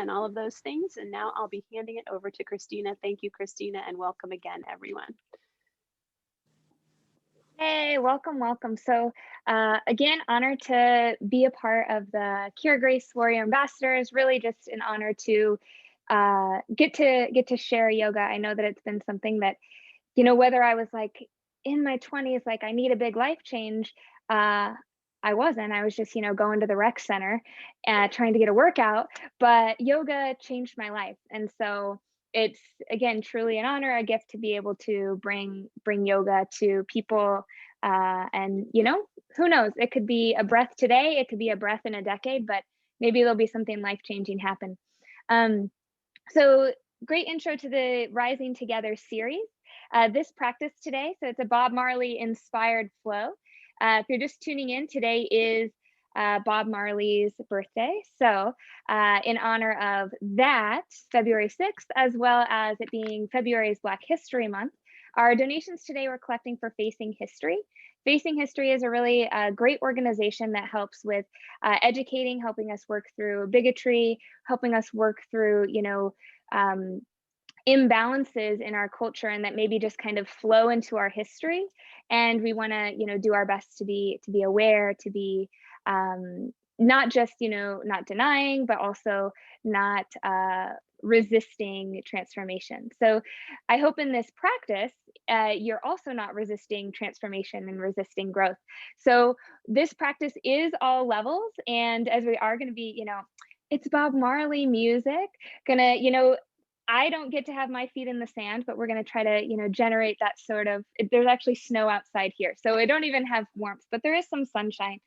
and all of those things. And now I'll be handing it over to Kristina. Thank you, Kristina, and welcome again, everyone. Hey, welcome, welcome. So again, honored to be a part of the Cure Grace Warrior Ambassadors. Really just an honor to get to share yoga. I know that it's been something that, whether I was like in my 20s, like I need a big life change, I wasn't. I was just, going to the rec center trying to get a workout, but yoga changed my life. And so it's, again, truly an honor, a gift to be able to bring yoga to people. And who knows, it could be a breath today, it could be a breath in a decade, but maybe there'll be something life-changing happen. So great intro to the Rising Together series. This practice today, so it's a Bob Marley inspired flow. If you're just tuning in, today is Bob Marley's birthday. So in honor of that, February 6th, as well as it being February's Black History Month, our donations today we're collecting for Facing History. Facing History is a really great organization that helps with educating, helping us work through bigotry, helping us work through, imbalances in our culture and that maybe just kind of flow into our history. And we want to, do our best to be aware, to be not just, not denying, but also not resisting transformation. So I hope in this practice, you're also not resisting transformation and resisting growth. So this practice is all levels. And as we are going to be, it's Bob Marley music, I don't get to have my feet in the sand, but we're going to try to, generate that sort of, there's actually snow outside here. So I don't even have warmth, but there is some sunshine.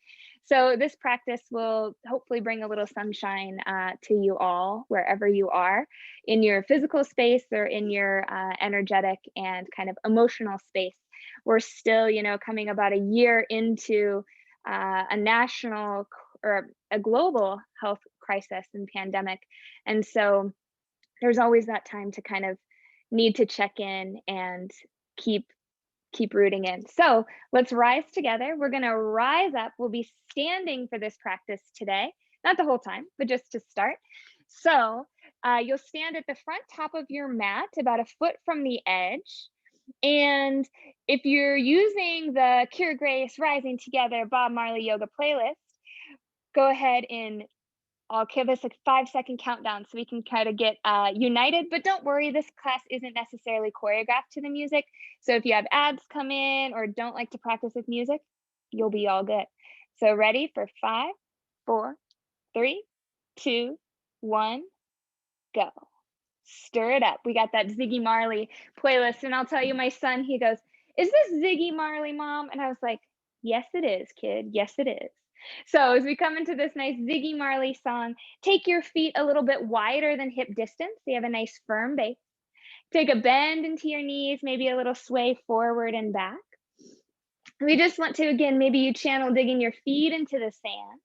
So this practice will hopefully bring a little sunshine to you all, wherever you are in your physical space or in your energetic and kind of emotional space. We're still, coming about a year into a national or a global health crisis and pandemic. And so there's always that time to kind of need to check in and keep rooting in. So let's rise together. We're going to rise up. We'll be standing for this practice today, not the whole time, but just to start. So you'll stand at the front top of your mat, about a foot from the edge. And if you're using the Cure Grace Rising Together Bob Marley Yoga playlist, go ahead and I'll give us a 5-second countdown so we can kind of get united, but don't worry, this class isn't necessarily choreographed to the music. So if you have ads come in or don't like to practice with music, you'll be all good. So ready for 5, 4, 3, 2, 1, go. Stir it up. We got that Ziggy Marley playlist. And I'll tell you, my son, he goes, "Is this Ziggy Marley, Mom?" And I was like, "Yes, it is, kid. Yes, it is." So as we come into this nice Ziggy Marley song, take your feet a little bit wider than hip distance. So you have a nice firm base. Take a bend into your knees, maybe a little sway forward and back. We just want to, again, maybe you channel digging your feet into the sand.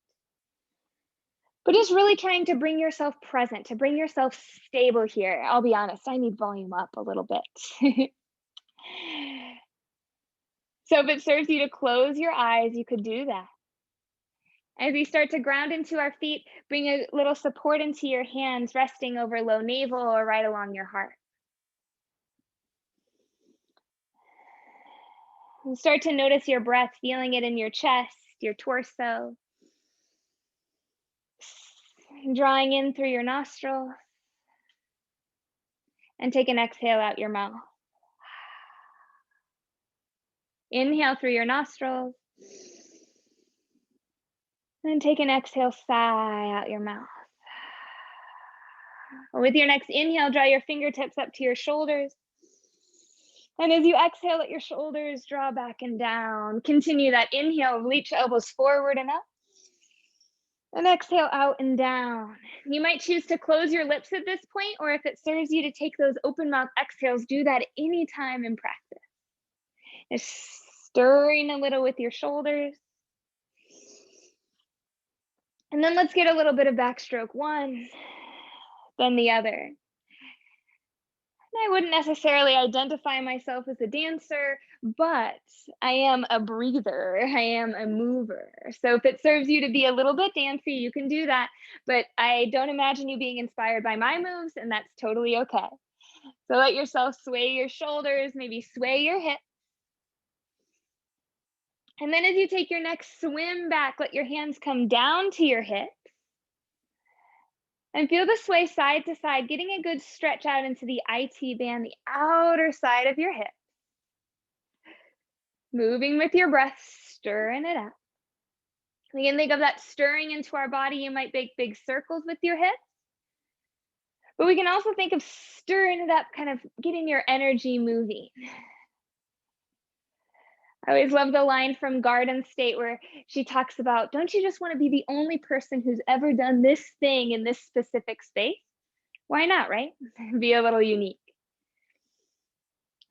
But just really trying to bring yourself present, to bring yourself stable here. I'll be honest, I need volume up a little bit. So if it serves you to close your eyes, you could do that. As we start to ground into our feet, bring a little support into your hands, resting over low navel or right along your heart. And start to notice your breath, feeling it in your chest, your torso. Drawing in through your nostrils. And take an exhale out your mouth. Inhale through your nostrils. And take an exhale, sigh out your mouth. With your next inhale, draw your fingertips up to your shoulders. And as you exhale, let your shoulders draw back and down. Continue that inhale, reach elbows forward and up. And exhale out and down. You might choose to close your lips at this point, or if it serves you to take those open mouth exhales, do that anytime in practice. Just stirring a little with your shoulders. And then let's get a little bit of backstroke, one, then the other. I wouldn't necessarily identify myself as a dancer, but I am a breather. I am a mover. So if it serves you to be a little bit dancey, you can do that. But I don't imagine you being inspired by my moves, and that's totally okay. So let yourself sway your shoulders, maybe sway your hips. And then as you take your next swim back, let your hands come down to your hips. And feel the sway side to side, getting a good stretch out into the IT band, the outer side of your hip. Moving with your breath, stirring it up. We can think of that stirring into our body. You might make big circles with your hips. But we can also think of stirring it up, kind of getting your energy moving. I always love the line from Garden State where she talks about, don't you just want to be the only person who's ever done this thing in this specific space? Why not, right? Be a little unique.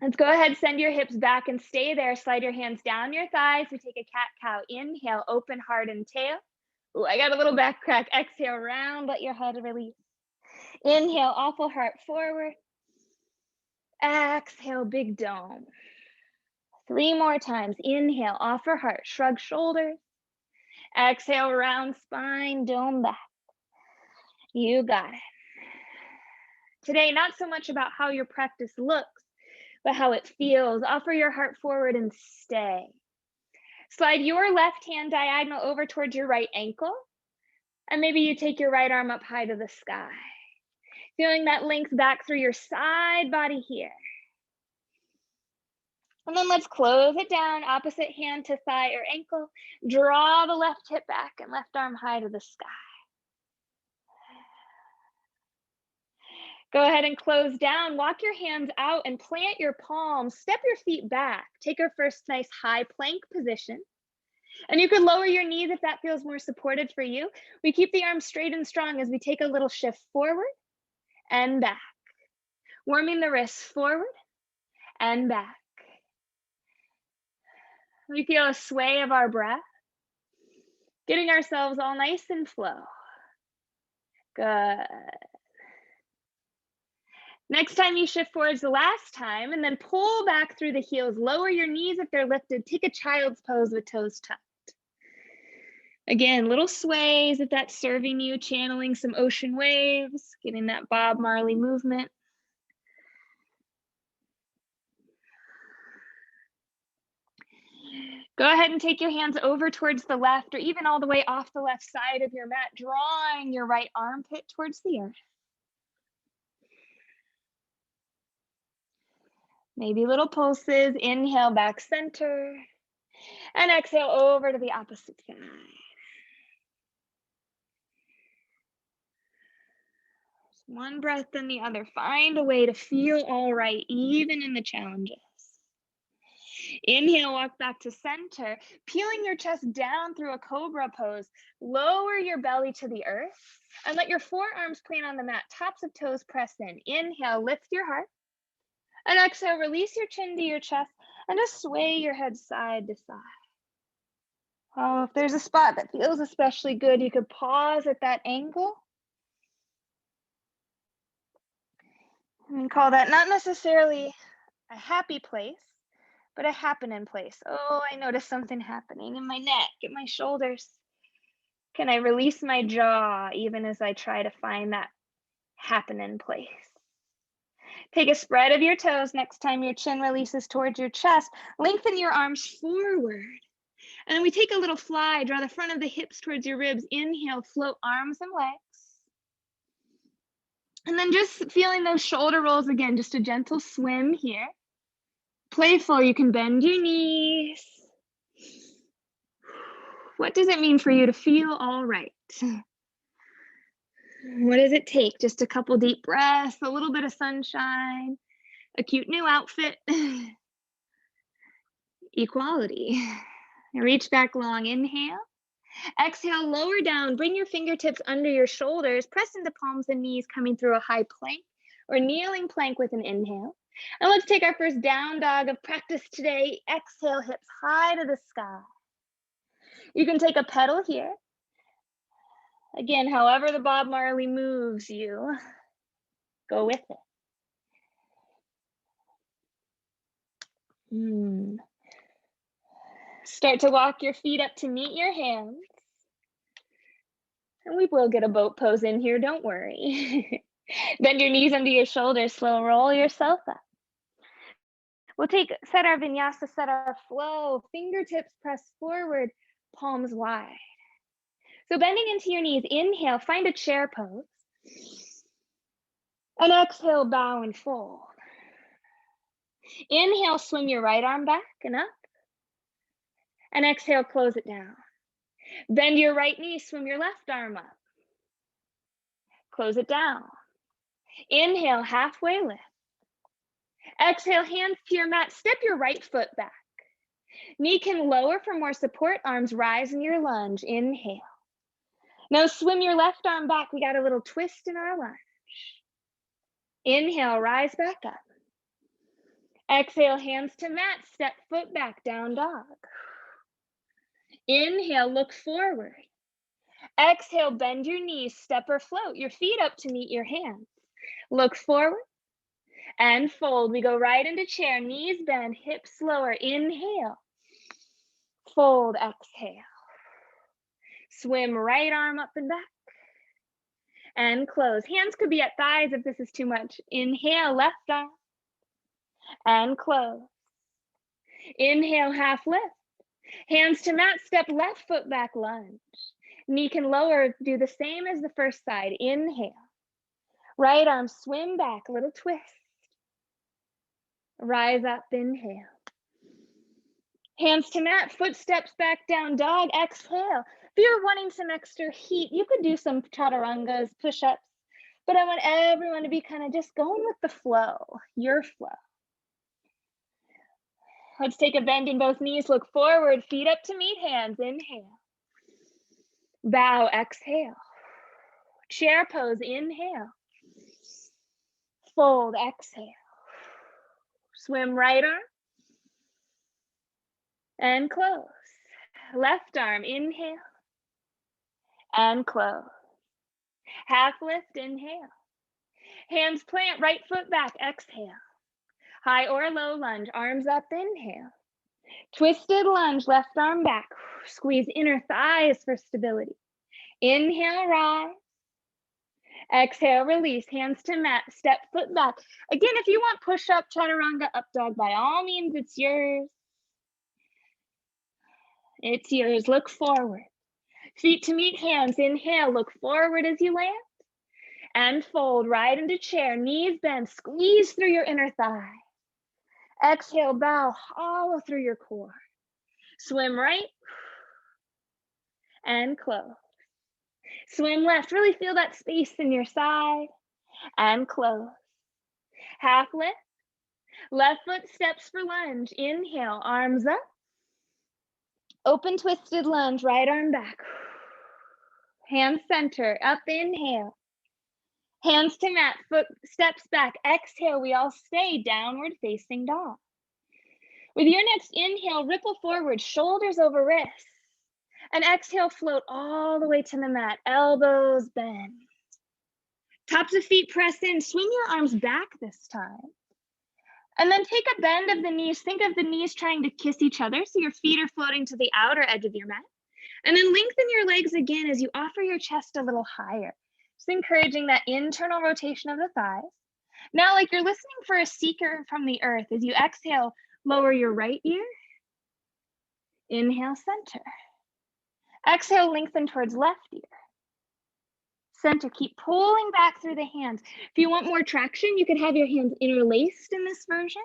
Let's go ahead, send your hips back and stay there. Slide your hands down your thighs. We take a cat-cow. Inhale, open heart and tail. Ooh, I got a little back crack. Exhale, round, let your head release. Inhale, awful heart forward. Exhale, big dome. 3 more times. Inhale, offer heart, shrug shoulders. Exhale, round spine, dome back. You got it. Today, not so much about how your practice looks, but how it feels. Offer your heart forward and stay. Slide your left hand diagonal over towards your right ankle. And maybe you take your right arm up high to the sky. Feeling that length back through your side body here. And then let's close it down, opposite hand to thigh or ankle. Draw the left hip back and left arm high to the sky. Go ahead and close down. Walk your hands out and plant your palms. Step your feet back. Take your first nice high plank position. And you can lower your knees if that feels more supported for you. We keep the arms straight and strong as we take a little shift forward and back. Warming the wrists forward and back. We feel a sway of our breath, getting ourselves all nice and flow. Good. Next time you shift forwards the last time, and then pull back through the heels. Lower your knees if they're lifted. Take a child's pose with toes tucked. Again, little sways if that's serving you, channeling some ocean waves, getting that Bob Marley movement. Go ahead and take your hands over towards the left or even all the way off the left side of your mat, drawing your right armpit towards the earth. Maybe little pulses. Inhale, back center. And exhale over to the opposite side. One breath and the other. Find a way to feel all right, even in the challenges. Inhale, walk back to center, peeling your chest down through a cobra pose. Lower your belly to the earth and let your forearms plant on the mat. Tops of toes press in. Inhale, lift your heart. And exhale, release your chin to your chest and just sway your head side to side. Oh, if there's a spot that feels especially good, you could pause at that angle. And call that not necessarily a happy place, but a happening place. Oh, I notice something happening in my neck, in my shoulders. Can I release my jaw even as I try to find that happening place? Take a spread of your toes next time your chin releases towards your chest. Lengthen your arms forward. And then we take a little fly, draw the front of the hips towards your ribs. Inhale, float arms and legs. And then just feeling those shoulder rolls again, just a gentle swim here. Playful, you can bend your knees. What does it mean for you to feel all right? What does it take? Just a couple deep breaths, a little bit of sunshine, a cute new outfit. Equality. Reach back long, inhale. Exhale, lower down, bring your fingertips under your shoulders, press into palms and knees, coming through a high plank or kneeling plank with an inhale. And let's take our first down dog of practice today. Exhale, hips high to the sky. You can take a pedal here. Again, however the Bob Marley moves you, go with it. Start to walk your feet up to meet your hands. And we will get a boat pose in here, don't worry. Bend your knees under your shoulders, slow roll yourself up. We'll set our vinyasa, set our flow, fingertips press forward, palms wide. So bending into your knees, inhale, find a chair pose. And exhale, bow and fold. Inhale, swim your right arm back and up. And exhale, close it down. Bend your right knee, swim your left arm up. Close it down. Inhale, halfway lift. Exhale, hands to your mat, step your right foot back. Knee can lower for more support, arms rise in your lunge. Inhale. Now swim your left arm back. We got a little twist in our lunge. Inhale, rise back up. Exhale, hands to mat, step foot back, down dog. Inhale, look forward. Exhale, bend your knees, step or float your feet up to meet your hands. Look forward and fold. We go right into chair, knees bend, hips lower. Inhale, fold, exhale. Swim right arm up and back and close. Hands could be at thighs if this is too much. Inhale, left arm and close. Inhale, half lift. Hands to mat, step left foot back, lunge. Knee can lower, do the same as the first side. Inhale. Right arm, swim back, little twist. Rise up, inhale. Hands to mat, foot steps back, down dog, exhale. If you're wanting some extra heat, you could do some chaturangas, push-ups, but I want everyone to be kind of just going with the flow, your flow. Let's take a bend in both knees, look forward, feet up to meet hands, inhale. Bow, exhale. Chair pose, inhale. Fold, exhale. Swim right arm and close. Left arm, inhale and close. Half lift, inhale. Hands plant, right foot back, exhale. High or low lunge, arms up, inhale. Twisted lunge, left arm back. Squeeze inner thighs for stability. Inhale, rise. Exhale, release, hands to mat, step foot back. Again, if you want push-up, chaturanga, up dog, by all means, it's yours. It's yours. Look forward. Feet to meet hands. Inhale, look forward as you land. And fold right into chair. Knees bend, squeeze through your inner thigh. Exhale, bow, hollow through your core. Swim right and close. Swim left, really feel that space in your side and close. Half lift, left foot steps for lunge. Inhale, arms up. Open twisted lunge, right arm back. Hands center, up, inhale. Hands to mat, foot steps back. Exhale, we all stay downward facing dog. With your next inhale, ripple forward, shoulders over wrists. And exhale, float all the way to the mat, elbows bend. Tops of feet press in, swing your arms back this time. And then take a bend of the knees. Think of the knees trying to kiss each other, so your feet are floating to the outer edge of your mat. And then lengthen your legs again as you offer your chest a little higher. Just encouraging that internal rotation of the thighs. Now, like you're listening for a seeker from the earth, as you exhale, lower your right ear. Inhale, center. Exhale, lengthen towards left ear. Center, keep pulling back through the hands. If you want more traction, you could have your hands interlaced in this version.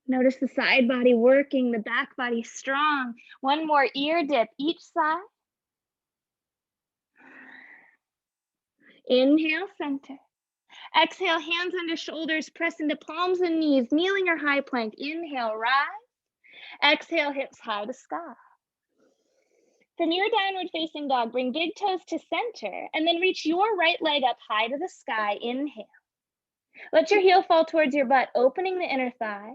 Notice the side body working, the back body strong. One more ear dip each side. Inhale, center. Exhale, hands under shoulders, press into palms and knees, kneeling or high plank. Inhale, rise. Exhale, hips high to sky. From your downward facing dog, bring big toes to center and then reach your right leg up high to the sky. Inhale. Let your heel fall towards your butt, opening the inner thigh.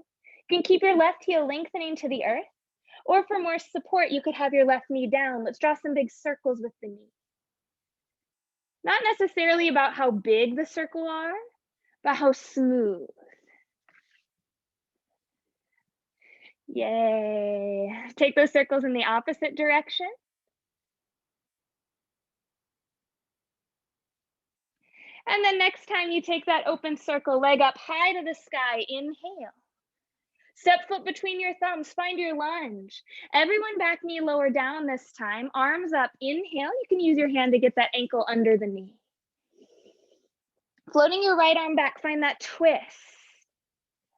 You can keep your left heel lengthening to the earth, or for more support, you could have your left knee down. Let's draw some big circles with the knee. Not necessarily about how big the circle are, but how smooth. Yay. Take those circles in the opposite direction. And then next time you take that open circle, leg up high to the sky, inhale. Step foot between your thumbs, find your lunge. Everyone back knee lower down this time, arms up, inhale. You can use your hand to get that ankle under the knee. Floating your right arm back, find that twist.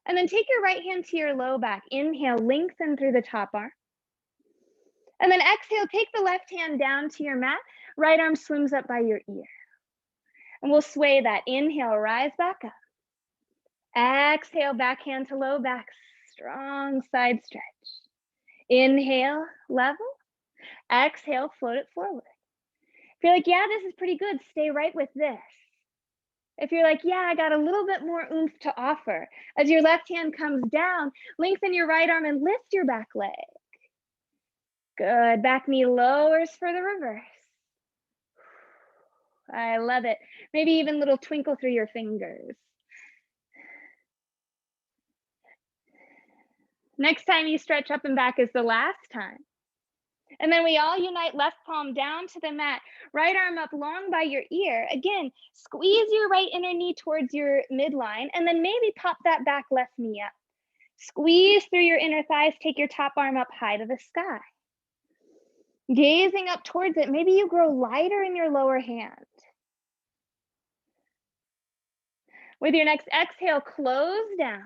And then take your right hand to your low back. Inhale, lengthen through the top arm. And then exhale, take the left hand down to your mat. Right arm swims up by your ear. And we'll sway that. Inhale, rise back up. Exhale, back hand to low back. Strong side stretch. Inhale, level. Exhale, float it forward. If you're like, yeah, this is pretty good, stay right with this. If you're like, yeah, I got a little bit more oomph to offer. As your left hand comes down, lengthen your right arm and lift your back leg. Good, back knee lowers for the reverse. I love it. Maybe even a little twinkle through your fingers. Next time you stretch up and back is the last time. And then we all unite, left palm down to the mat, right arm up long by your ear. Again, squeeze your right inner knee towards your midline, and then maybe pop that back left knee up. Squeeze through your inner thighs, take your top arm up high to the sky. Gazing up towards it, maybe you grow lighter in your lower hand. With your next exhale, close down.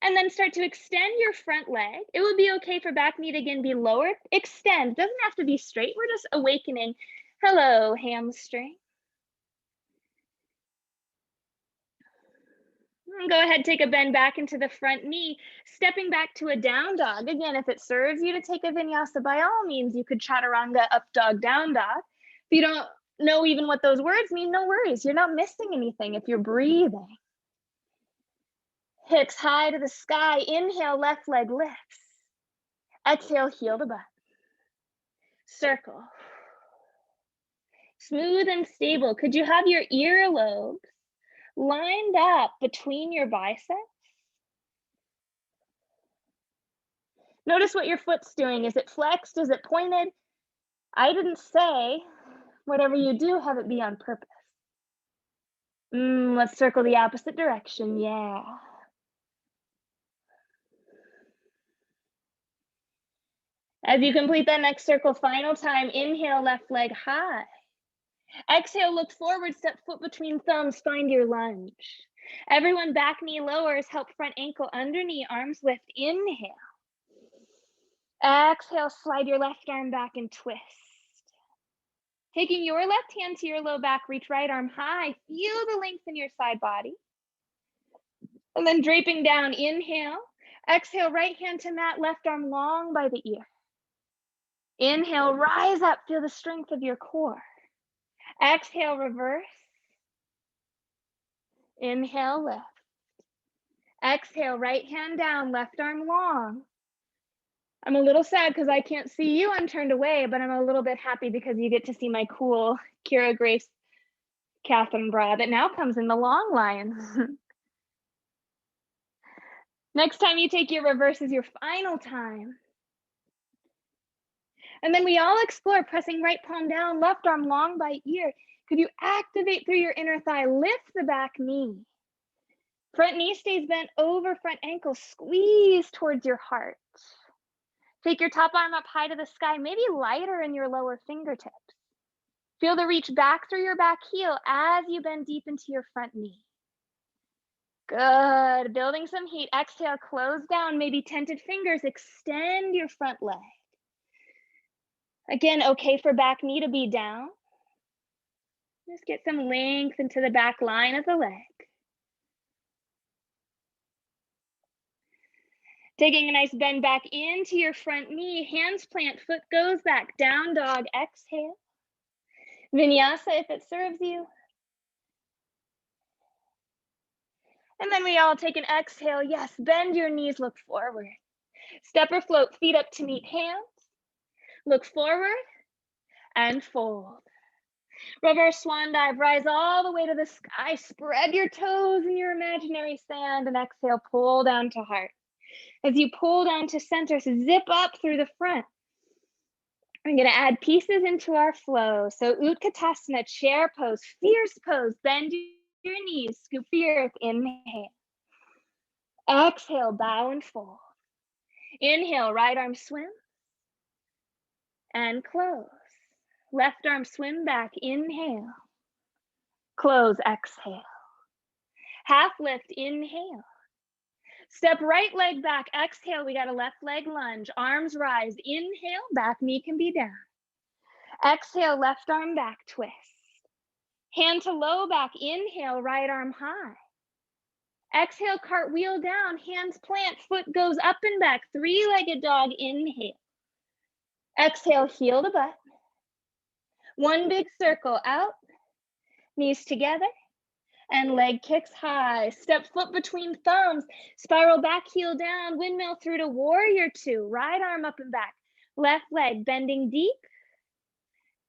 And then start to extend your front leg. It would be okay for back knee to again be lowered. Extend, doesn't have to be straight. We're just awakening. Hello, hamstring. And go ahead, take a bend back into the front knee, stepping back to a down dog. Again, if it serves you to take a vinyasa, by all means, you could chaturanga, up dog, down dog. If you don't know even what those words mean, no worries. You're not missing anything if you're breathing. Hips high to the sky. Inhale, left leg lifts. Exhale, heel to butt. Circle. Smooth and stable. Could you have your earlobes lined up between your biceps? Notice what your foot's doing. Is it flexed? Is it pointed? I didn't say, whatever you do, have it be on purpose. Let's circle the opposite direction. Yeah. As you complete that next circle, final time, inhale, left leg high. Exhale, look forward, step foot between thumbs, find your lunge. Everyone back knee lowers, help front ankle under knee, arms lift, inhale. Exhale, slide your left arm back and twist. Taking your left hand to your low back, reach right arm high, feel the length in your side body. And then draping down, inhale. Exhale, right hand to mat, left arm long by the ear. Inhale, rise up, feel the strength of your core. Exhale, reverse. Inhale, lift. Exhale, right hand down, left arm long. I'm a little sad because I can't see you, I'm turned away, but I'm a little bit happy because you get to see my cool Kira Grace Catherine bra that now comes in the long line. Next time you take your reverse is your final time. And then we all explore pressing right palm down, left arm long by ear. Could you activate through your inner thigh, lift the back knee. Front knee stays bent over front ankle, squeeze towards your heart. Take your top arm up high to the sky, maybe lighter in your lower fingertips. Feel the reach back through your back heel as you bend deep into your front knee. Good, building some heat. Exhale, close down, maybe tented fingers, extend your front leg. Again, okay for back knee to be down. Just get some length into the back line of the leg. Taking a nice bend back into your front knee, hands plant, foot goes back, down dog, exhale. Vinyasa if it serves you. And then we all take an exhale. Yes, bend your knees, look forward. Step or float, feet up to meet hands. Look forward and fold. Reverse swan dive, rise all the way to the sky. Spread your toes in your imaginary sand and exhale, pull down to heart. As you pull down to center, zip up through the front. I'm going to add pieces into our flow. So Utkatasana, chair pose, fierce pose, bend your knees, scoop the earth, inhale. Exhale, bow and fold. Inhale, right arm swim and close. Left arm swim back, inhale. Close, exhale. Half lift, inhale. Step right leg back, exhale, we got a left leg lunge. Arms rise, inhale, back knee can be down. Exhale, left arm back, twist. Hand to low back, inhale, right arm high. Exhale, cartwheel down, hands plant, foot goes up and back, three-legged dog, inhale. Exhale, heel to butt. One big circle out, knees together, and leg kicks high. Step foot between thumbs, spiral back, heel down, windmill through to warrior two. Right arm up and back, left leg bending deep.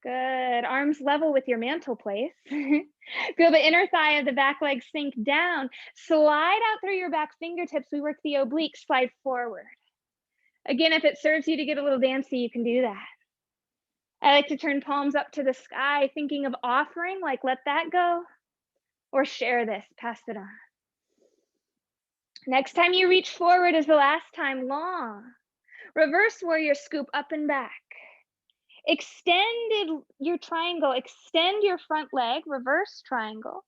Good, arms level with your mantle place. Feel the inner thigh of the back leg sink down. Slide out through your back fingertips. We work the obliques, slide forward. Again, if it serves you to get a little dancy, you can do that. I like to turn palms up to the sky, thinking of offering, like let that go, or share this, pass it on. Next time you reach forward is the last time, long. Reverse warrior scoop up and back. Extended your triangle, extend your front leg, reverse triangle.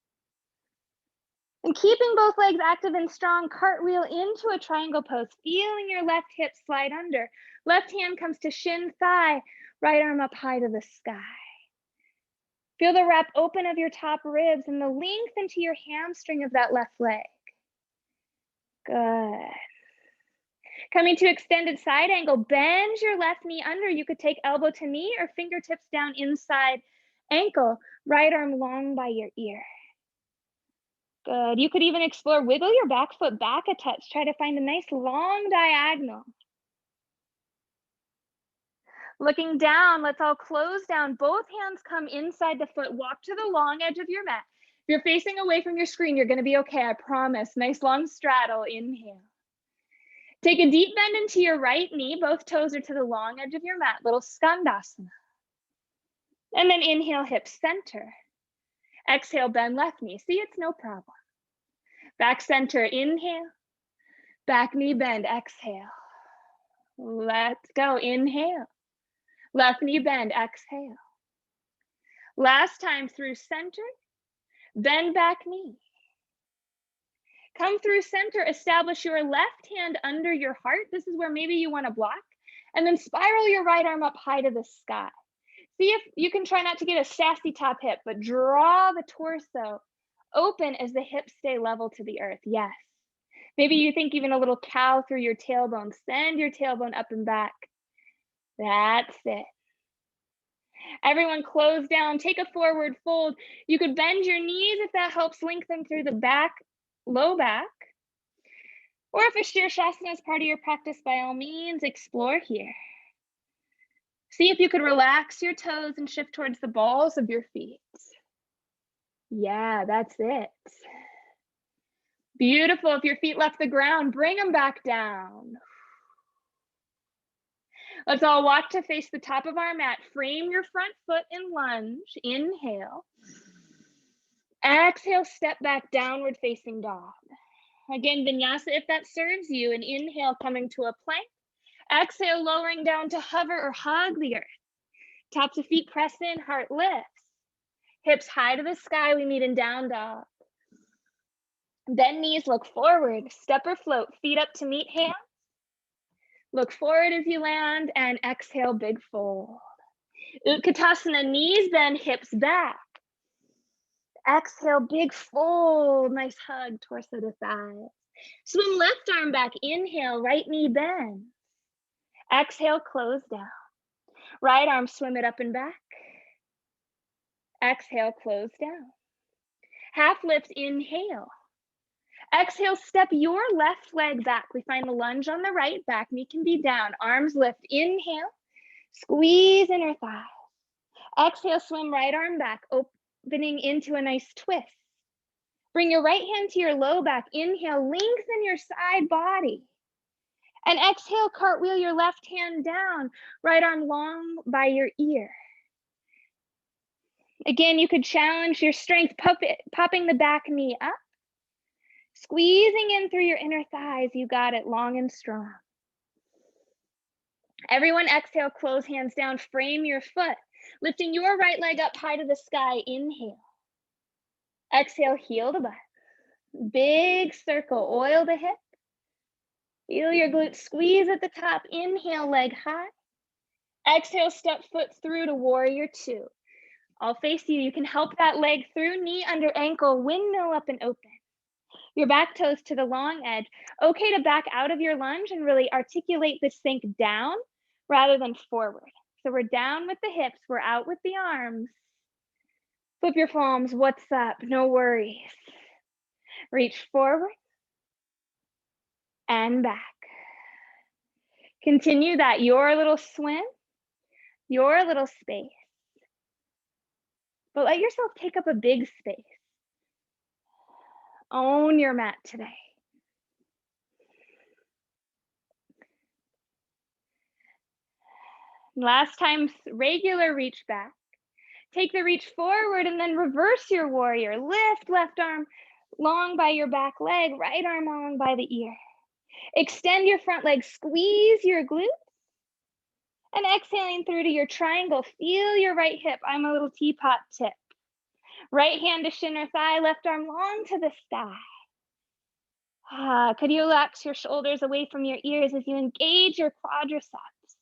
And keeping both legs active and strong, cartwheel into a triangle pose, feeling your left hip slide under. Left hand comes to shin, thigh, right arm up high to the sky. Feel the wrap open of your top ribs and the length into your hamstring of that left leg. Good. Coming to extended side angle, bend your left knee under. You could take elbow to knee or fingertips down inside ankle, right arm long by your ear. Good. You could even explore, wiggle your back foot back a touch. Try to find a nice long diagonal. Looking down, let's all close down. Both hands come inside the foot. Walk to the long edge of your mat. If you're facing away from your screen, you're going to be okay, I promise. Nice long straddle. Inhale. Take a deep bend into your right knee. Both toes are to the long edge of your mat. Little skandasana. And then inhale, hips center. Exhale, bend left knee. See, it's no problem. Back center, inhale. Back knee bend, exhale. Let's go, inhale. Left knee bend, exhale. Last time through center, bend back knee. Come through center, establish your left hand under your heart. This is where maybe you want to block. And then spiral your right arm up high to the sky. See if you can try not to get a sassy top hip, but draw the torso open as the hips stay level to the earth. Yes. Maybe you think even a little cow through your tailbone. Send your tailbone up and back. That's it. Everyone close down, take a forward fold. You could bend your knees if that helps lengthen through the back, low back. Or if a Shirshasana is part of your practice, by all means, explore here. See if you could relax your toes and shift towards the balls of your feet. Yeah, that's it. Beautiful. If your feet left the ground, bring them back down. Let's all walk to face the top of our mat. Frame your front foot in lunge. Inhale. Exhale, step back, downward facing dog. Again, Vinyasa if that serves you. And inhale, coming to a plank. Exhale, lowering down to hover or hug the earth. Tops of feet press in, heart lifts. Hips high to the sky, we meet in down dog. Bend knees, look forward. Step or float, feet up to meet hands. Look forward as you land and exhale, big fold. Utkatasana, knees bend, hips back. Exhale, big fold. Nice hug, torso to thighs. Swim left arm back, inhale, right knee bend. Exhale, close down. Right arm, swim it up and back. Exhale, close down. Half lift, inhale. Exhale, step your left leg back. We find the lunge on the right, back knee can be down. Arms lift, inhale. Squeeze inner thigh. Exhale, swim right arm back, opening into a nice twist. Bring your right hand to your low back. Inhale, lengthen your side body. And exhale, cartwheel your left hand down, right arm long by your ear. Again, you could challenge your strength, popping the back knee up, squeezing in through your inner thighs. You got it, long and strong. Everyone exhale, close hands down, frame your foot, lifting your right leg up high to the sky. Inhale. Exhale, heel to butt. Big circle, oil the hip. Feel your glutes squeeze at the top. Inhale, leg high. Exhale, step foot through to warrior two. I'll face you. You can help that leg through, knee under ankle, windmill up and open. Your back toes to the long edge. Okay to back out of your lunge and really articulate the sink down rather than forward. So we're down with the hips, we're out with the arms. Flip your palms, what's up? No worries. Reach forward and back. Continue that, your little swim, your little space. But let yourself take up a big space. Own your mat today. Last time, regular reach back. Take the reach forward and then reverse your warrior. Lift left arm long by your back leg, right arm long by the ear. Extend your front leg, squeeze your glutes. And exhaling through to your triangle, feel your right hip. I'm a little teapot tip. Right hand to shin or thigh, left arm long to the sky. Could you relax your shoulders away from your ears as you engage your quadriceps?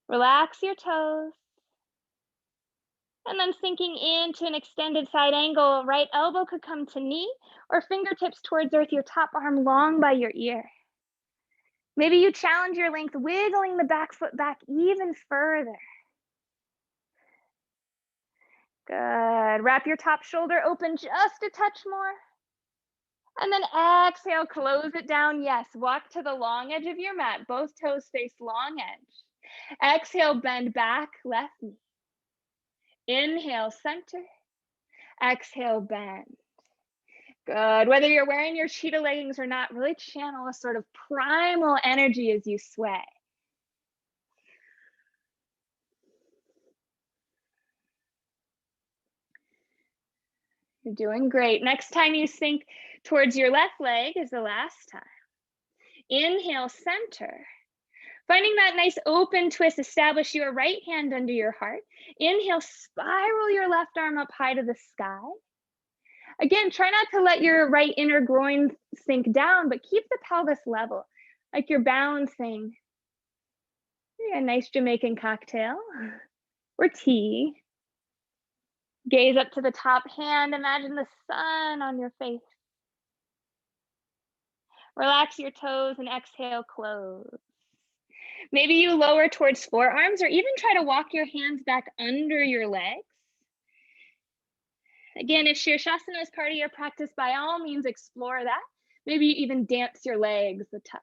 Relax your toes. And then sinking into an extended side angle, right elbow could come to knee or fingertips towards earth, your top arm long by your ear. Maybe you challenge your length, wiggling the back foot back even further. Good. Wrap your top shoulder open just a touch more. And then exhale, close it down. Yes, walk to the long edge of your mat. Both toes face long edge. Exhale, bend back, left knee. Inhale, center. Exhale, bend. Good. Whether you're wearing your cheetah leggings or not, really channel a sort of primal energy as you sway. You're doing great. Next time you sink towards your left leg is the last time. Inhale, center. Finding that nice open twist, establish your right hand under your heart. Inhale, spiral your left arm up high to the sky. Again, try not to let your right inner groin sink down, but keep the pelvis level, like you're balancing a nice Jamaican cocktail or tea. Gaze up to the top hand, imagine the sun on your face. Relax your toes and exhale, close. Maybe you lower towards forearms or even try to walk your hands back under your legs. Again, if Shirshasana is part of your practice, by all means explore that. Maybe you even dance your legs a touch.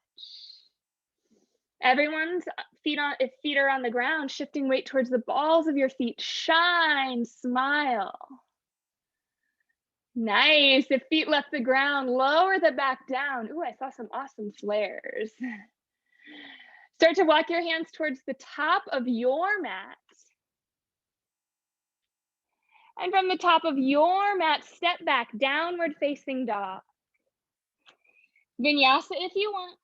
Everyone's feet are on the ground, shifting weight towards the balls of your feet. Shine, smile. Nice. If feet left the ground, lower the back down. Ooh, I saw some awesome flares. Start to walk your hands towards the top of your mat. And from the top of your mat, step back, downward facing dog. Vinyasa if you want.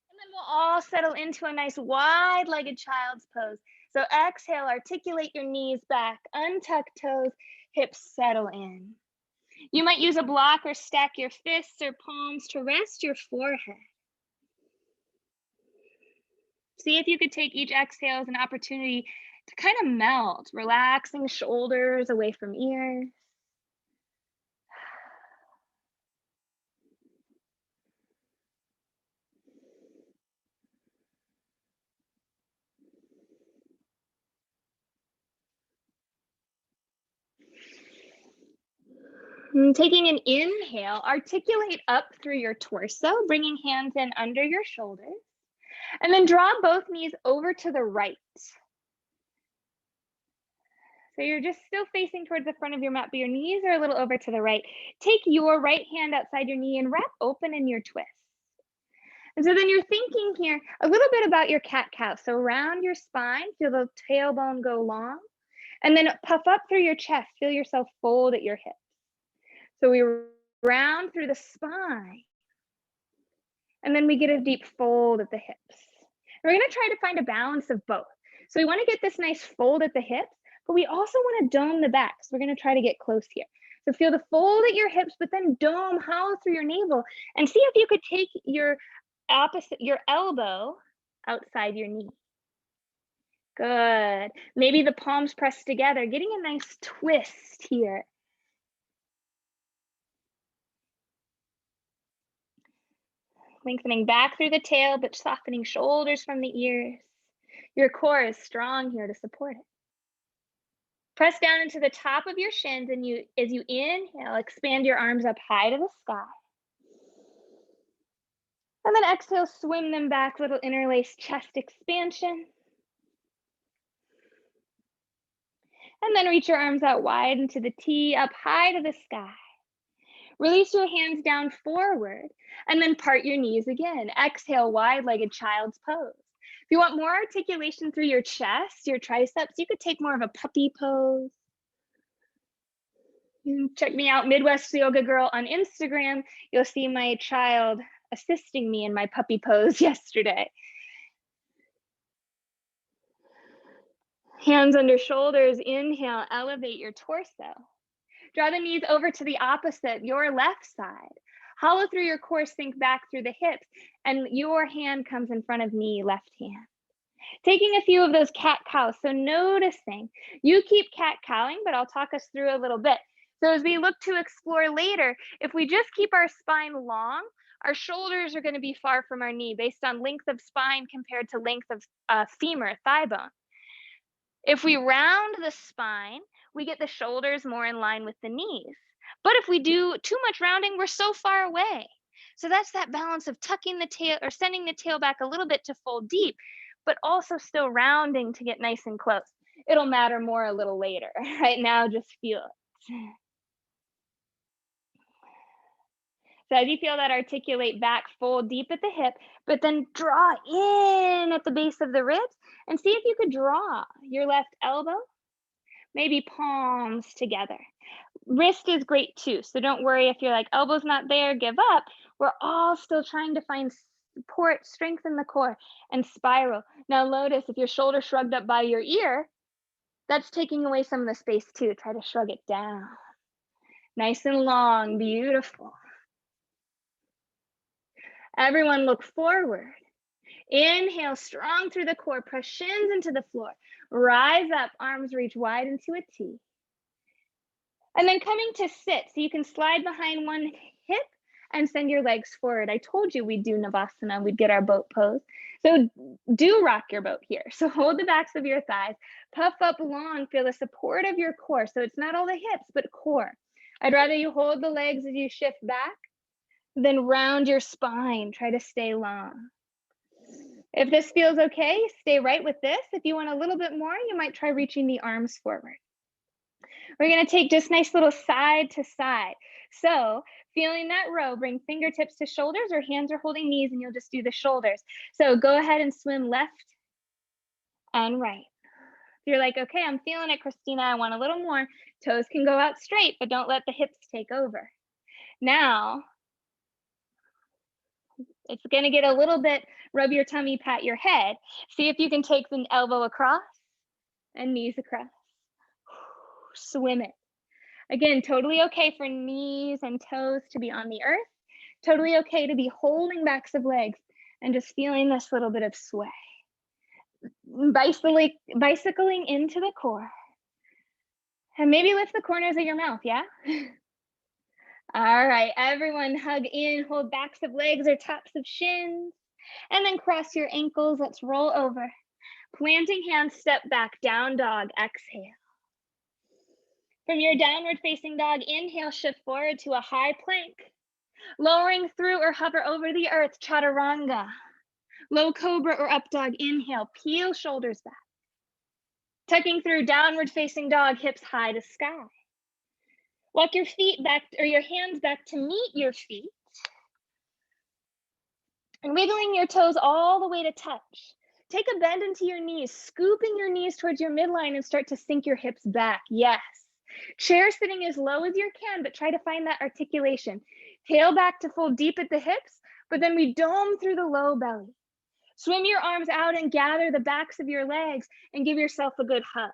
And then we'll all settle into a nice wide-legged child's pose. So exhale, articulate your knees back, untuck toes, hips settle in. You might use a block or stack your fists or palms to rest your forehead. See if you could take each exhale as an opportunity to kind of melt, relaxing shoulders away from ears. And taking an inhale, articulate up through your torso, bringing hands in under your shoulders. And then draw both knees over to the right. So you're just still facing towards the front of your mat, but your knees are a little over to the right. Take your right hand outside your knee and wrap open in your twist. And so then you're thinking here a little bit about your cat-cow. So round your spine, feel the tailbone go long, and then puff up through your chest. Feel yourself fold at your hips. So we round through the spine, and then we get a deep fold at the hips. We're gonna try to find a balance of both. So we wanna get this nice fold at the hips, but we also wanna dome the back. So we're gonna try to get close here. So feel the fold at your hips, but then dome, hollow through your navel, and see if you could take your elbow outside your knee. Good. Maybe the palms pressed together, getting a nice twist here. Lengthening back through the tail, but softening shoulders from the ears. Your core is strong here to support it. Press down into the top of your shins, and as you inhale, expand your arms up high to the sky. And then exhale, swim them back, little interlaced chest expansion. And then reach your arms out wide into the T, up high to the sky. Release your hands down forward, and then part your knees again. Exhale, wide-legged child's pose. If you want more articulation through your chest, your triceps, you could take more of a puppy pose. You can check me out, Midwest Yoga Girl, on Instagram. You'll see my child assisting me in my puppy pose yesterday. Hands under shoulders, inhale, elevate your torso. Draw the knees over to the opposite, your left side. Hollow through your core, sink back through the hips, and your hand comes in front of knee, left hand. Taking a few of those cat-cows, so noticing. You keep cat-cowing, but I'll talk us through a little bit. So as we look to explore later, if we just keep our spine long, our shoulders are going to be far from our knee based on length of spine compared to length of femur, thigh bone. If we round the spine, we get the shoulders more in line with the knees. But if we do too much rounding, we're so far away. So that's that balance of tucking the tail or sending the tail back a little bit to fold deep, but also still rounding to get nice and close. It'll matter more a little later. Right now, just feel it. So as you feel that, articulate back, fold deep at the hip, but then draw in at the base of the ribs, and see if you could draw your left elbow, maybe palms together. Wrist is great too, so don't worry if you're like, elbow's not there, give up. We're all still trying to find support, strengthen the core, and spiral. Now notice if your shoulder shrugged up by your ear, that's taking away some of the space too. Try to shrug it down. Nice and long, beautiful. Everyone look forward. Inhale, strong through the core, press shins into the floor. Rise up, arms reach wide into a T. And then coming to sit, so you can slide behind one hip and send your legs forward. I told you we'd do Navasana, we'd get our boat pose. So do rock your boat here. So hold the backs of your thighs, puff up long, feel the support of your core. So it's not all the hips, but core. I'd rather you hold the legs as you shift back, then round your spine, try to stay long. If this feels okay, stay right with this. If you want a little bit more, you might try reaching the arms forward. We're gonna take just nice little side to side. So feeling that row, bring fingertips to shoulders or hands are holding knees and you'll just do the shoulders. So go ahead and swim left and right. If you're like, okay, I'm feeling it, Kristina, I want a little more. Toes can go out straight, but don't let the hips take over. Now, it's gonna get a little bit, rub your tummy, pat your head. See if you can take the elbow across and knees across. Swim it. Again, totally okay for knees and toes to be on the earth. Totally okay to be holding backs of legs and just feeling this little bit of sway. Bicycling into the core. And maybe lift the corners of your mouth, yeah? All right, everyone hug in, hold backs of legs or tops of shins, and then cross your ankles. Let's roll over. Planting hands, step back, down dog, exhale. From your downward facing dog, inhale, shift forward to a high plank. Lowering through or hover over the earth, chaturanga. Low cobra or up dog, inhale, peel shoulders back. Tucking through downward facing dog, hips high to sky. Walk your feet back, or your hands back to meet your feet. And wiggling your toes all the way to touch. Take a bend into your knees, scooping your knees towards your midline and start to sink your hips back. Yes. Chair sitting as low as you can, but try to find that articulation. Tail back to fold deep at the hips, but then we dome through the low belly. Swim your arms out and gather the backs of your legs and give yourself a good hug.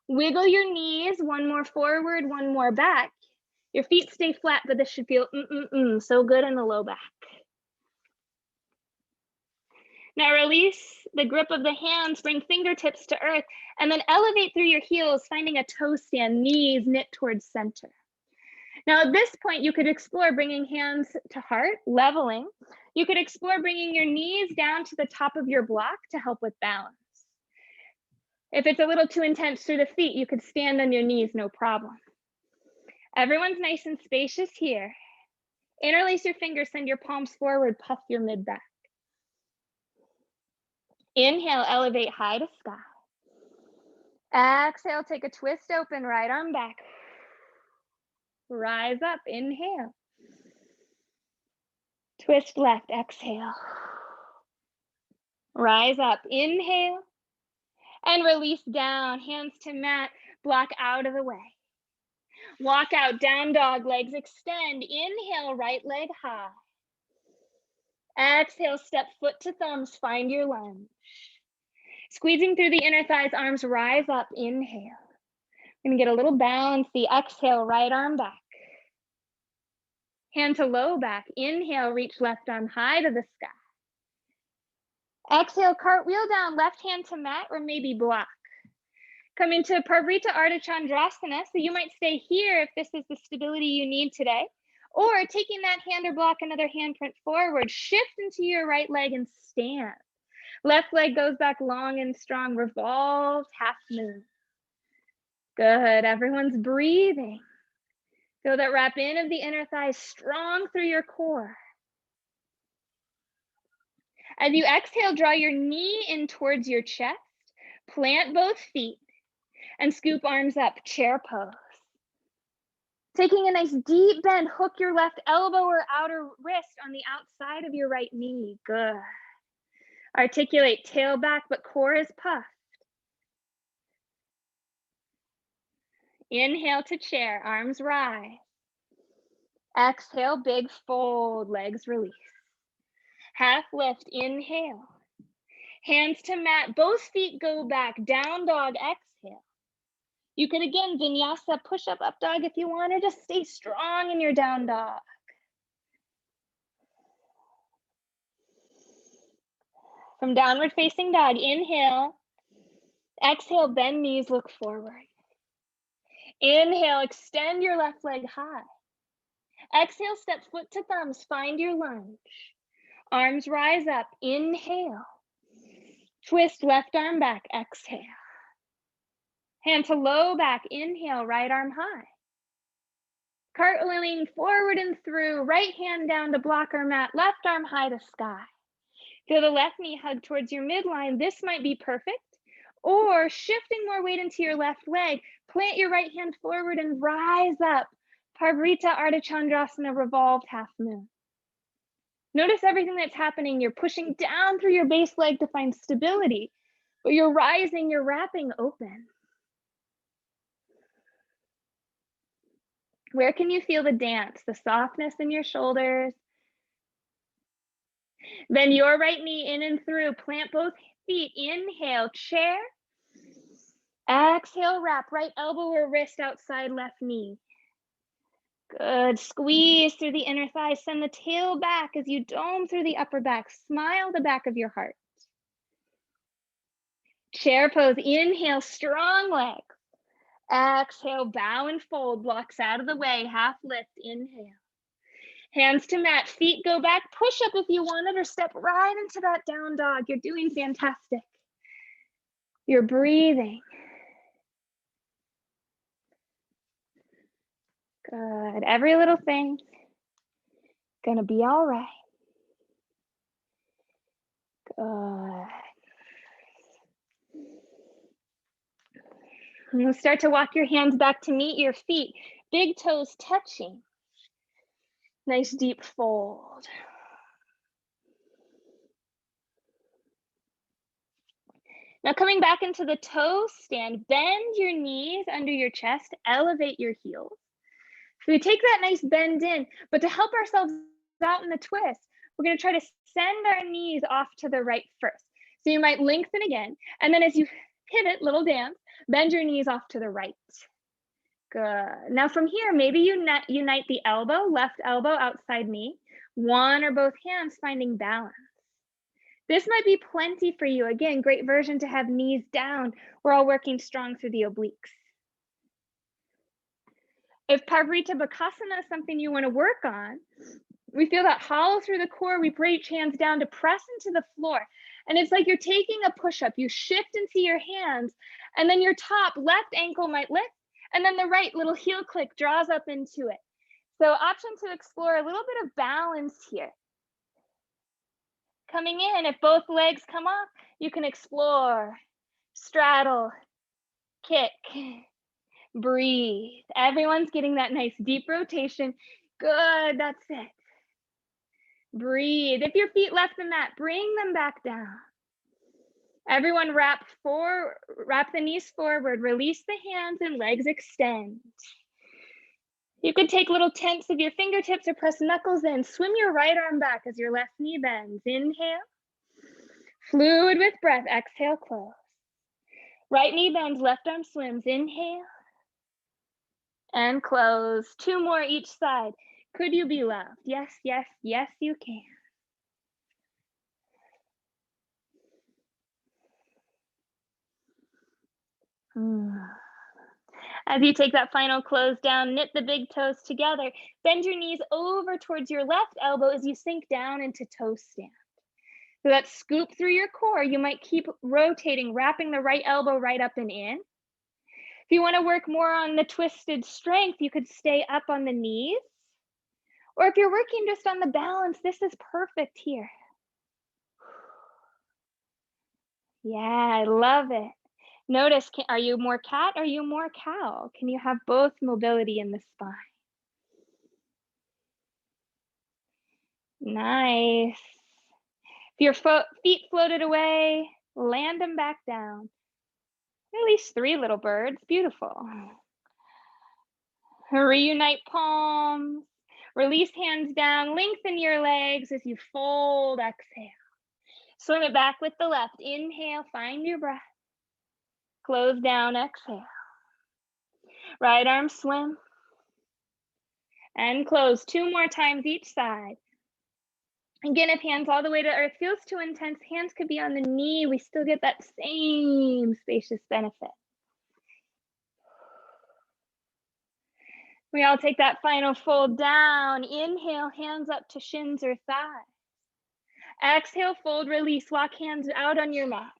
Wiggle your knees, one more forward, one more back. Your feet stay flat, but this should feel so good in the low back. Now release the grip of the hands, bring fingertips to earth, and then elevate through your heels, finding a toe stand, knees knit towards center. Now at this point, you could explore bringing hands to heart, leveling. You could explore bringing your knees down to the top of your block to help with balance. If it's a little too intense through the feet, you could stand on your knees, no problem. Everyone's nice and spacious here. Interlace your fingers, send your palms forward, puff your mid back. Inhale, elevate high to sky. Exhale, take a twist open, right arm back. Rise up, inhale. Twist left, exhale. Rise up, inhale. And release down, hands to mat, block out of the way. Walk out, down dog, legs extend. Inhale, right leg high. Exhale, step foot to thumbs, find your lunge. Squeezing through the inner thighs, arms rise up, inhale. We're gonna get a little bouncy, exhale, right arm back. Hand to low back, inhale, reach left arm high to the sky. Exhale, cartwheel down, left hand to mat or maybe block. Come into Parvrita Ardha Chandrasana, so you might stay here if this is the stability you need today, or taking that hand or block, another handprint forward, shift into your right leg and stand. Left leg goes back long and strong, revolved, half moon. Good, everyone's breathing. Feel that wrap in of the inner thighs strong through your core. As you exhale, draw your knee in towards your chest, plant both feet, and scoop arms up, chair pose. Taking a nice deep bend, hook your left elbow or outer wrist on the outside of your right knee. Good. Articulate, tail back, but core is puffed. Inhale to chair, arms rise. Exhale, big fold, legs release. Half lift, inhale. Hands to mat, both feet go back, down dog, exhale. You could again vinyasa, push up, up dog if you want, or just stay strong in your down dog. From downward facing dog, inhale. Exhale, bend knees, look forward. Inhale, extend your left leg high. Exhale, step foot to thumbs, find your lunge. Arms rise up, inhale. Twist left arm back, exhale. Hand to low back, inhale, right arm high. Cartwheeling forward and through, right hand down to block or mat, left arm high to sky. Feel the left knee hug towards your midline. This might be perfect. Or shifting more weight into your left leg, plant your right hand forward and rise up. Parvrita Ardha Chandrasana, revolved half moon. Notice everything that's happening. You're pushing down through your base leg to find stability, but you're rising, you're wrapping open. Where can you feel the dance, the softness in your shoulders? Then your right knee in and through, plant both feet, inhale, chair. Exhale, wrap, right elbow or wrist outside left knee. Good, squeeze through the inner thighs, send the tail back as you dome through the upper back, smile the back of your heart. Chair pose, inhale, strong legs. Exhale, bow and fold, blocks out of the way, half lift, inhale. Hands to mat, feet go back, push up if you want it, or step right into that down dog. You're doing fantastic. You're breathing. Good, every little thing gonna be all right. Good. And you'll start to walk your hands back to meet your feet, big toes touching. Nice deep fold. Now coming back into the toe stand, bend your knees under your chest, elevate your heels. So we take that nice bend in, but to help ourselves out in the twist, we're going to try to send our knees off to the right first. So you might lengthen again, and then as you pivot, little dance, bend your knees off to the right. Good. Now from here, maybe you unite the elbow, left elbow, outside knee, one or both hands finding balance. This might be plenty for you. Again, great version to have knees down. We're all working strong through the obliques. If Pavrita Bakasana is something you want to work on, we feel that hollow through the core. We reach hands down to press into the floor. And it's like you're taking a push-up. You shift into your hands, and then your top left ankle might lift, and then the right little heel click draws up into it. So option to explore a little bit of balance here. Coming in, if both legs come off, you can explore, straddle, kick, breathe. Everyone's getting that nice deep rotation. Good, that's it. Breathe. If your feet left the mat, bring them back down. Everyone wrap the knees forward, release the hands and legs extend. You could take little tense of your fingertips or press knuckles in. Swim your right arm back as your left knee bends. Inhale. Fluid with breath. Exhale, close. Right knee bends, left arm swims. Inhale. And close. Two more each side. Could you be loved? Yes, yes, yes, you can. As you take that final close down, knit the big toes together. Bend your knees over towards your left elbow as you sink down into toe stand. So that scoop through your core. You might keep rotating, wrapping the right elbow right up and in. If you want to work more on the twisted strength, you could stay up on the knees. Or if you're working just on the balance, this is perfect here. Yeah, I love it. Notice, are you more cat? Are you more cow? Can you have both mobility in the spine? Nice. If your feet floated away, land them back down. At least 3 little birds. Beautiful. Reunite palms. Release hands down. Lengthen your legs as you fold. Exhale. Swim it back with the left. Inhale. Find your breath. Close down. Exhale. Right arm swim. And close. 2 more times each side. Again, if hands all the way to earth feels too intense, hands could be on the knee. We still get that same spacious benefit. We all take that final fold down. Inhale, hands up to shins or thighs. Exhale, fold, release. Walk hands out on your mat.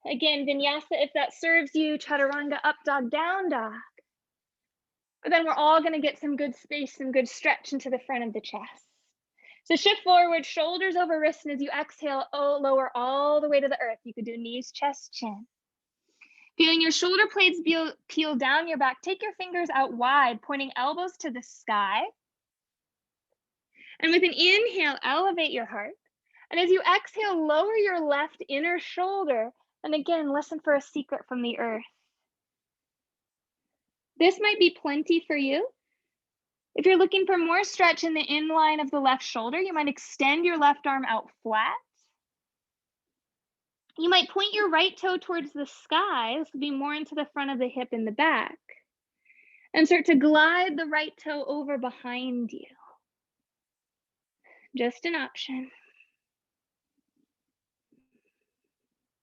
Again, Vinyasa, if that serves you, Chaturanga, up dog, down dog. But then we're all going to get some good space, some good stretch into the front of the chest. So shift forward, shoulders over wrists, and as you exhale, lower all the way to the earth. You could do knees, chest, chin. Feeling your shoulder blades peel down your back, take your fingers out wide, pointing elbows to the sky. And with an inhale, elevate your heart. And as you exhale, lower your left inner shoulder. And again, listen for a secret from the earth. This might be plenty for you. If you're looking for more stretch in the inline of the left shoulder, you might extend your left arm out flat. You might point your right toe towards the sky. This would be more into the front of the hip in the back. And start to glide the right toe over behind you. Just an option.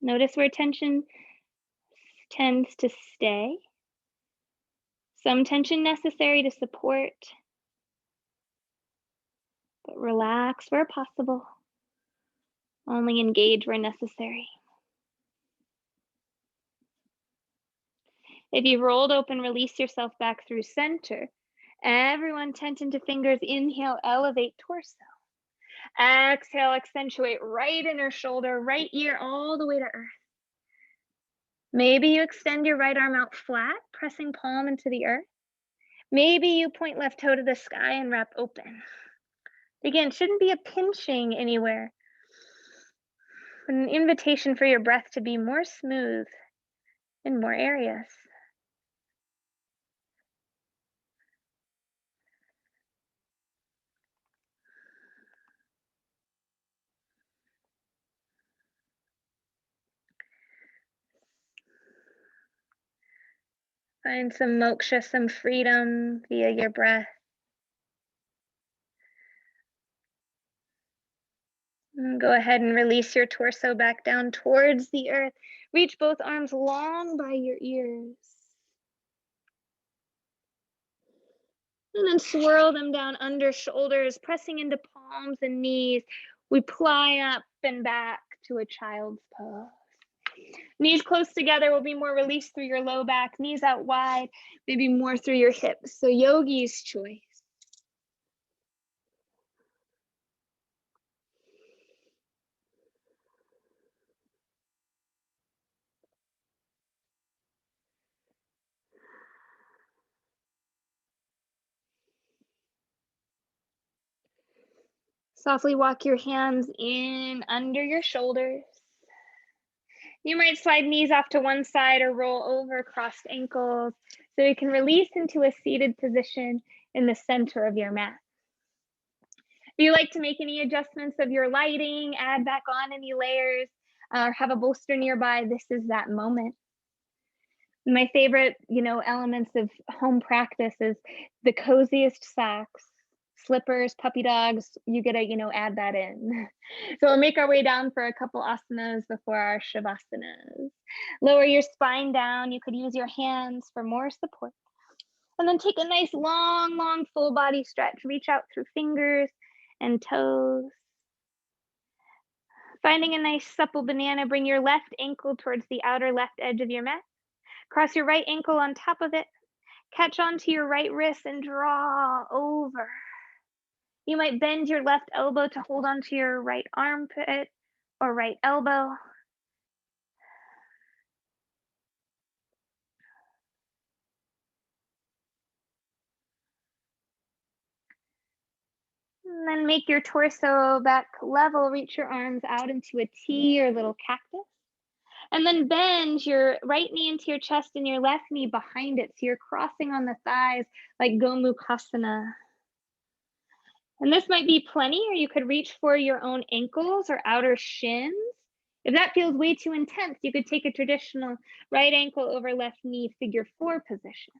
Notice where tension tends to stay. Some tension necessary to support, but relax where possible. Only engage where necessary. If you've rolled open, release yourself back through center. Everyone tension to fingers. Inhale, elevate torso. Exhale, accentuate right inner shoulder, right ear, all the way to earth. Maybe you extend your right arm out flat, pressing palm into the earth. Maybe you point left toe to the sky and wrap open. Again, shouldn't be a pinching anywhere, but an invitation for your breath to be more smooth in more areas. Find some moksha, some freedom via your breath. And go ahead and release your torso back down towards the earth. Reach both arms long by your ears. And then swirl them down under shoulders, pressing into palms and knees. We ply up and back to a child's pose. Knees close together will be more release through your low back, knees out wide, maybe more through your hips. So yogi's choice. Softly walk your hands in under your shoulders. You might slide knees off to one side or roll over crossed ankles so you can release into a seated position in the center of your mat. If you like to make any adjustments of your lighting, add back on any layers, or have a bolster nearby, this is that moment. My favorite, elements of home practice is the coziest socks, slippers, puppy dogs. You gotta, add that in. So we'll make our way down for a couple asanas before our shavasanas. Lower your spine down. You could use your hands for more support. And then take a nice long full body stretch. Reach out through fingers and toes. Finding a nice supple banana, bring your left ankle towards the outer left edge of your mat. Cross your right ankle on top of it. Catch onto your right wrist and draw over. You might bend your left elbow to hold onto your right armpit or right elbow. And then make your torso back level. Reach your arms out into a T or little cactus. And then bend your right knee into your chest and your left knee behind it. So you're crossing on the thighs like Gomukhasana. And this might be plenty, or you could reach for your own ankles or outer shins. If that feels way too intense, you could take a traditional right ankle over left knee figure 4 position.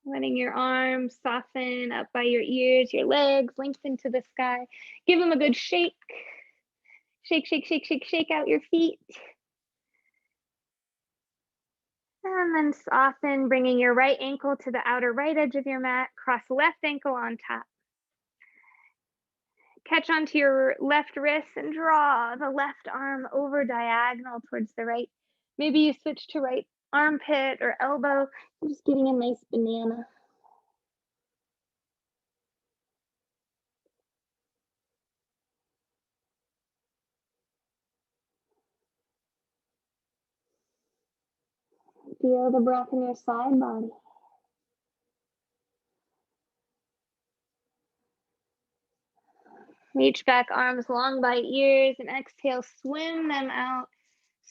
Letting your arms soften up by your ears, your legs lengthen to the sky. Give them a good shake. Shake, shake, shake, shake, shake out your feet. And then soften, bringing your right ankle to the outer right edge of your mat. Cross left ankle on top. Catch onto your left wrist and draw the left arm over diagonal towards the right. Maybe you switch to right armpit or elbow. I'm just getting a nice banana. Feel the breath in your side body. Reach back, arms long by ears, and exhale, swim them out.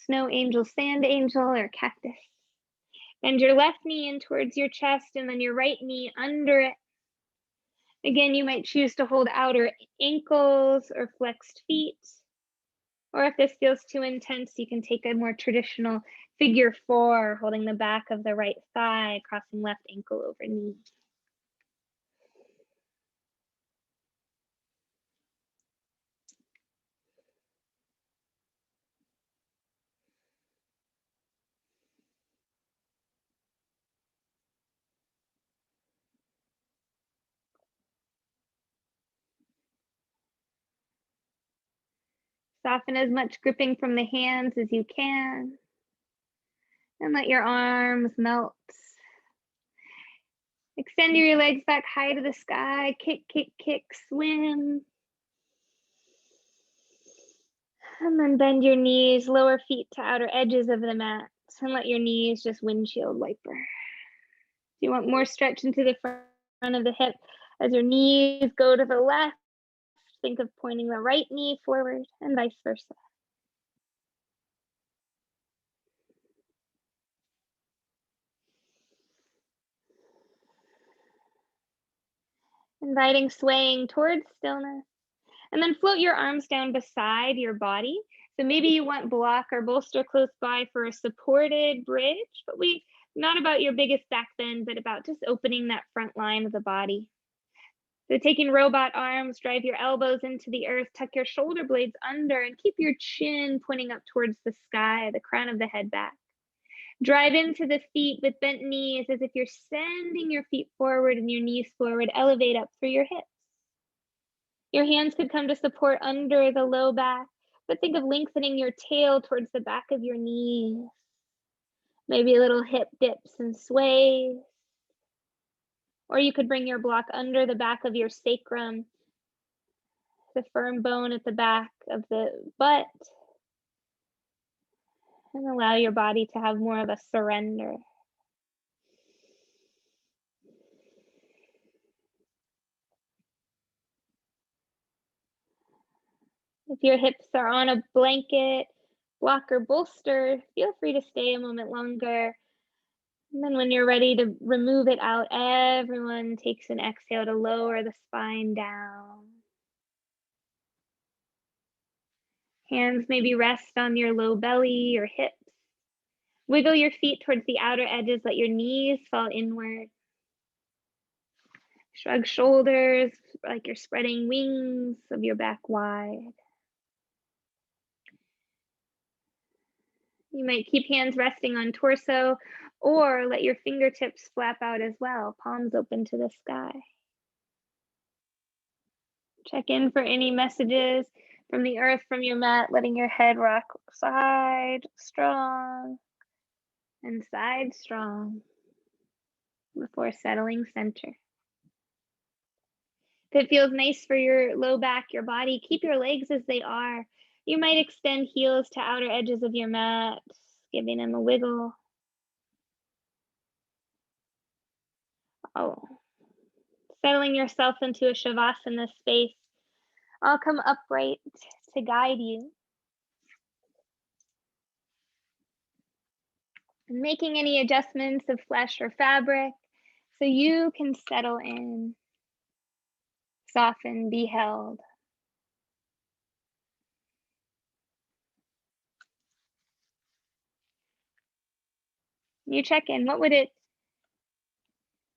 Snow angel, sand angel, or cactus. Bend your left knee in towards your chest and then your right knee under it. Again, you might choose to hold outer ankles or flexed feet. Or if this feels too intense, you can take a more traditional figure 4, holding the back of the right thigh, crossing left ankle over knee. Soften as much gripping from the hands as you can. And let your arms melt. Extend your legs back high to the sky. Kick, kick, kick, swim. And then bend your knees, lower feet to outer edges of the mat. And let your knees just windshield wiper. If you want more stretch into the front of the hip, as your knees go to the left, think of pointing the right knee forward and vice versa. Inviting swaying towards stillness. And then float your arms down beside your body. So maybe you want block or bolster close by for a supported bridge, but not about your biggest back bend, but about just opening that front line of the body. So taking robot arms, drive your elbows into the earth, tuck your shoulder blades under, and keep your chin pointing up towards the sky, the crown of the head back. Drive into the feet with bent knees as if you're sending your feet forward and your knees forward. Elevate up through your hips. Your hands could come to support under the low back, but think of lengthening your tail towards the back of your knees. Maybe a little hip dips and sways. Or you could bring your block under the back of your sacrum, the firm bone at the back of the butt, and allow your body to have more of a surrender. If your hips are on a blanket, block, or bolster, feel free to stay a moment longer. And then when you're ready to remove it out, everyone takes an exhale to lower the spine down. Hands maybe rest on your low belly or hips. Wiggle your feet towards the outer edges, let your knees fall inward. Shrug shoulders like you're spreading wings of your back wide. You might keep hands resting on torso or let your fingertips flap out as well, palms open to the sky. Check in for any messages from the earth, from your mat, letting your head rock side strong and side strong before settling center. If it feels nice for your low back, your body, keep your legs as they are. You might extend heels to outer edges of your mat, giving them a wiggle. Oh, settling yourself into a shavasana space. I'll come upright to guide you. Making any adjustments of flesh or fabric so you can settle in, soften, be held. You check in. What would it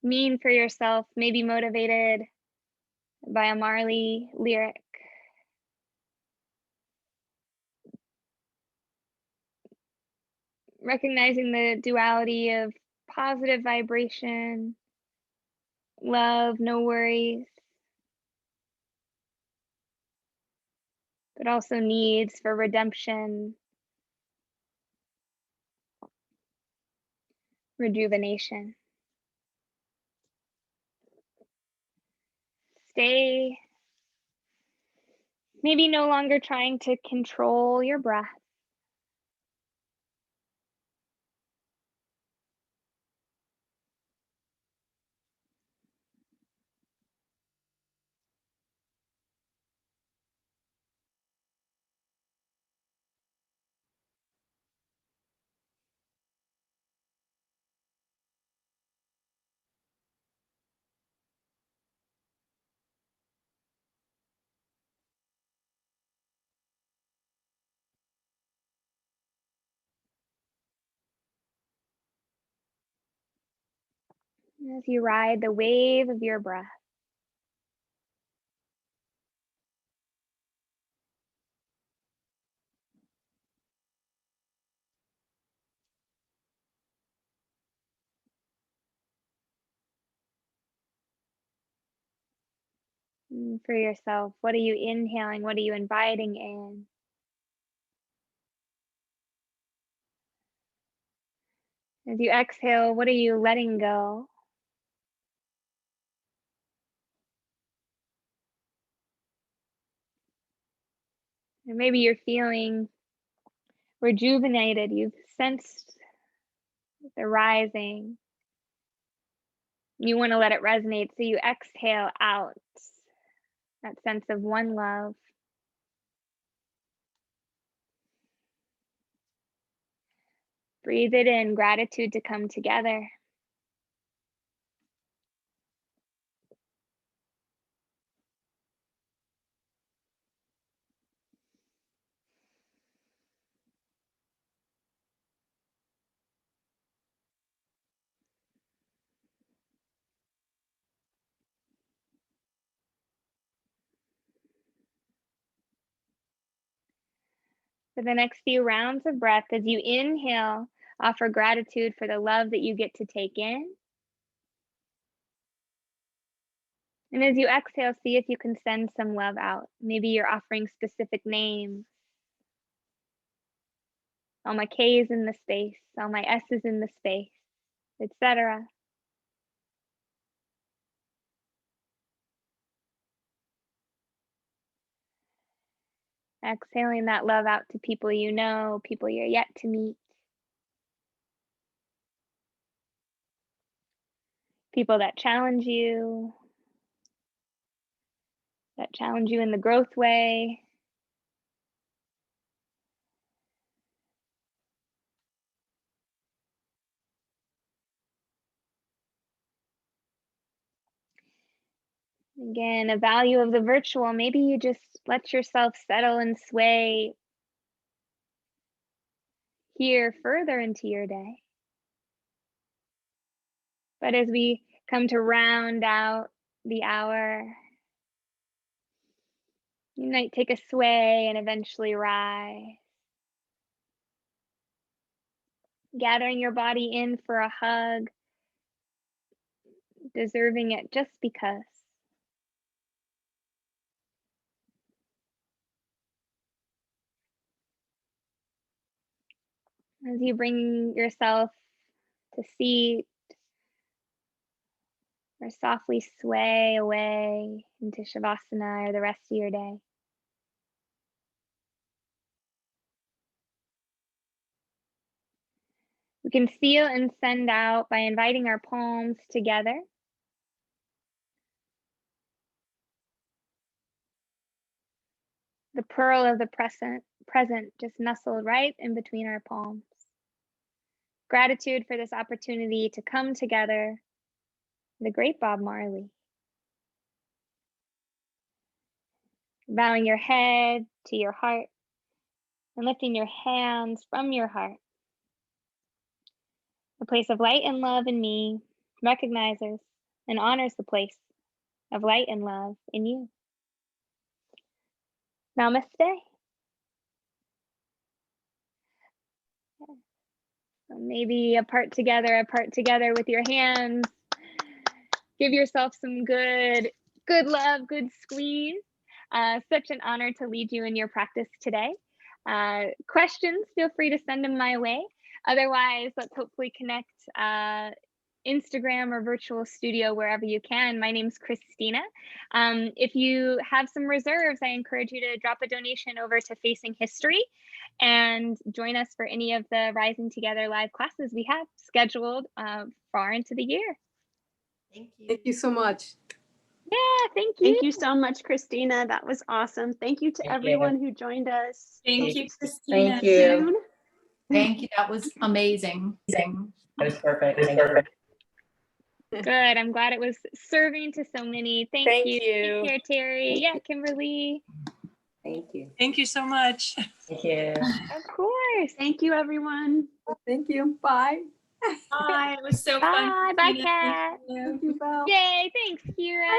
mean for yourself? Maybe motivated by a Marley lyric. Recognizing the duality of positive vibration, love, no worries, but also needs for redemption, rejuvenation. Stay, maybe no longer trying to control your breath. As you ride the wave of your breath. For yourself, what are you inhaling? What are you inviting in? As you exhale, what are you letting go? Or maybe you're feeling rejuvenated. You've sensed the rising. You want to let it resonate, so you exhale out that sense of one love. Breathe it in, gratitude to come together. For the next few rounds of breath, as you inhale, offer gratitude for the love that you get to take in. And as you exhale, see if you can send some love out. Maybe you're offering specific names. All my K's in the space, all my S's in the space, etc. Exhaling that love out to people you know, people you're yet to meet. People that challenge you in the growth way. Again, a value of the virtual. Maybe you just let yourself settle and sway here further into your day. But as we come to round out the hour, you might take a sway and eventually rise. Gathering your body in for a hug, deserving it just because. As you bring yourself to seat or softly sway away into Shavasana or the rest of your day. We can feel and send out by inviting our palms together. The pearl of the present just nestled right in between our palms. Gratitude for this opportunity to come together, the great Bob Marley. Bowing your head to your heart and lifting your hands from your heart. The place of light and love in me recognizes and honors the place of light and love in you. Namaste. Maybe apart together with your hands. Give yourself some good love, good squeeze. Such an honor to lead you in your practice today. Questions, feel free to send them my way. Otherwise, let's hopefully connect Instagram or virtual studio wherever you can. My name's Kristina. If you have some reserves, I encourage you to drop a donation over to Facing History and join us for any of the Rising Together live classes we have scheduled far into the year. Thank you. Thank you so much. Yeah, thank you. Thank you so much, Kristina. That was awesome. Thank you to everyone who joined us. Thank you, Kristina. Thank you. Soon. Thank you. That was amazing. That was perfect. Thank you. Good. I'm glad it was serving to so many. Thank you. Take care, Terry. Yeah, Kimberly. Thank you. Thank you so much. Thank you. Of course. Thank you, everyone. Thank you. Bye. Bye. It was so fun. Bye. Bye, Kristina. Kat. Thank you. Thank you, Val. Yay. Thanks, Kira.